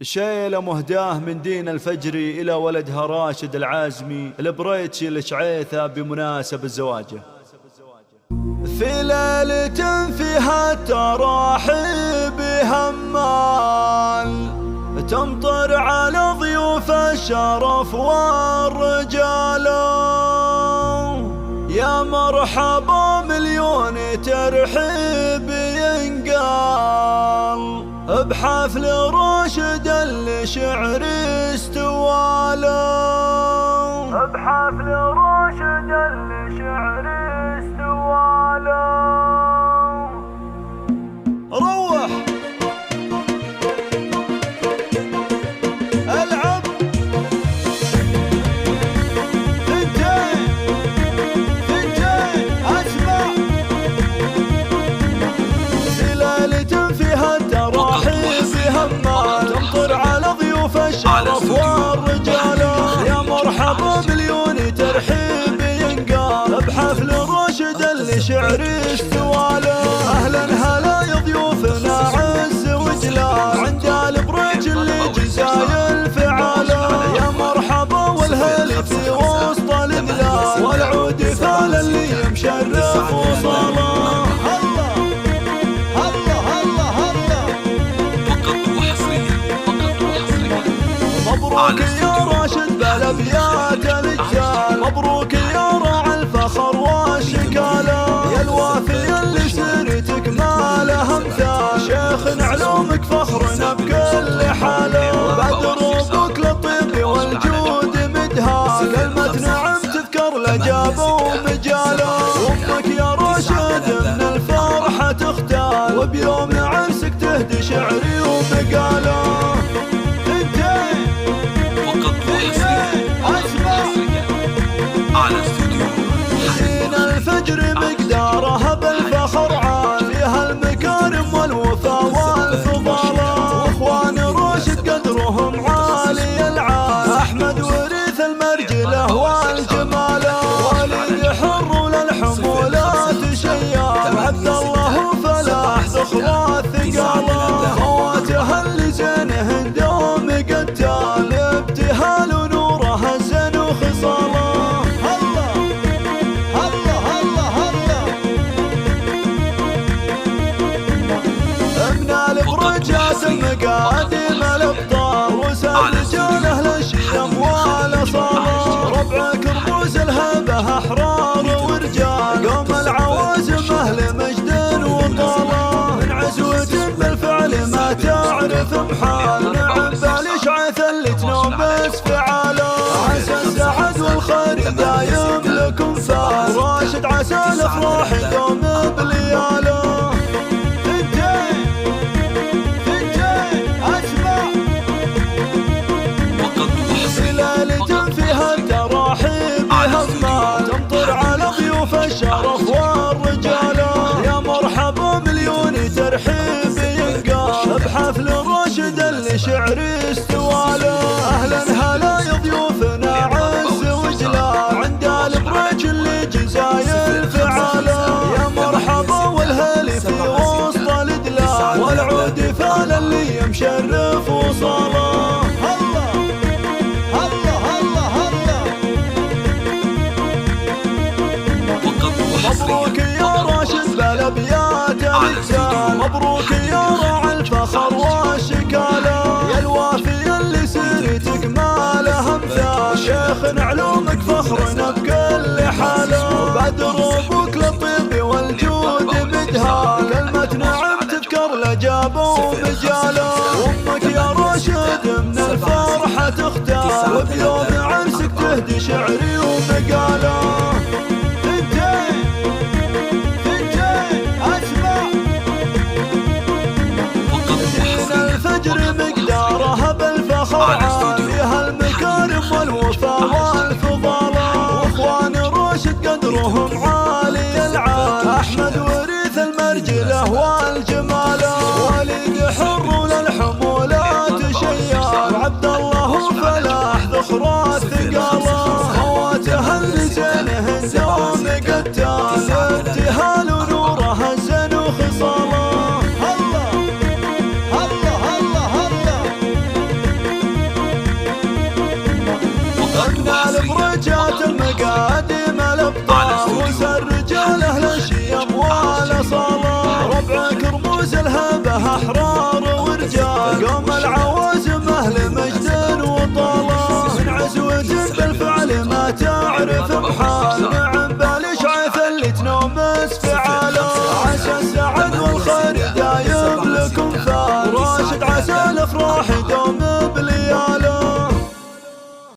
شيلة مهداه من دين الفجري إلى ولدها راشد العازمي البريتشي الشعيثة بمناسبة زواجه. في ليلة فيها التراحيب همال تمطر على ضيوف الشرف والرجال، يا مرحبا مليون ترحيب ينقال بحفل راشد الشعر استواله، بحفل راشد الشعر استواله. روح العب ثنتين اسمع، سلالة فيها التراحيب همال تمطر على ضيوف الشرف والرجال، يا مرحبا مليون ترحيب ينقال بحفل راشد الشعر استواله. اهلا هلا يا ضيوفنا عز وجلال عند البريج اللي جزايل فعاله، يا مرحبا والهلي في وسط الدلال والعود فال اللي مشرف وصاله. هلا هلا هلا هلا فقط وحصريا مبروك يا راشد بالابيات الرجال، مبروك يا راعي الفخر والشكاله، يا الوافي اللي سيرتك ما لها امثال، شيخ علومك فخرنا بكل حاله، بعد ربك للطيب والجود مدهال، كلمة نعم تذكر لجابه ومجاله، امك يا راشد من الفرحه تختال، وبيوم عرسك تهدي شعري وبقاله. مقدارها بالفخر عال فيها المكارم والوفا والفضالة، واخوان راشد قدرهم عالي العال، احمد وريث المرجله والجماله، وليد حر للحمولات شيال، عبد الله وفلاح ذخر الثقاله، خواتها اللي زينهن دوم قتال، ابتهال ونوره الزن وخصاله. رجعت مقادم الابطال وسال رجال اهل الشيم والاصاله، ربعك رموز الهبه احرار ورجال، قوم العوازم اهل مجد وطاله، من عزوة بالفعل ما تعرف محال، نعم بالاشعاث اللي تنوبس فعاله، عسى السعد والخير دايم لكم فال، راشد عسى الافراح يدوم بلياله. تمطر على ضيوف الشرف والرجاله، يا مرحبا مليون ترحيب ينقال بحفل راشد الشعر استواله، اهلا هلا يا ضيوفنا عز وجلال عند البريج اللي جزايل فعاله، يا مرحبا والهلي في وسط الدلال والعود فال اللي مشرف وصاله. مبروك يا راشد بالابيات الرجال، مبروك يا راعي الفخر والشكاله، يا الوافي اللي سيرتك ما لها امثال، شيخ علومك فخرنا بكل حاله، وبعد ربك للطيب والجود مدهال، كلمة نعم تذكر لجابه ومجاله، وامك يا راشد من الفرحه تختال، وبيوم عرسك تهدي شعري ومقاله. مقدارها بالفخر عال فيها المكارم والوفا والفضالة، واخوان راشد قدرهم عالي العال، احمد وريث المرجله والجماله، وليد حر للحمولات شيال، عبد الله وفلاح ذخر الثقاله، خواتها اللي زينهن دوم قتال، ابتهال ونوره الزن وخصاله. مجد وطلة من عزوة بالفعل ما تعرف محال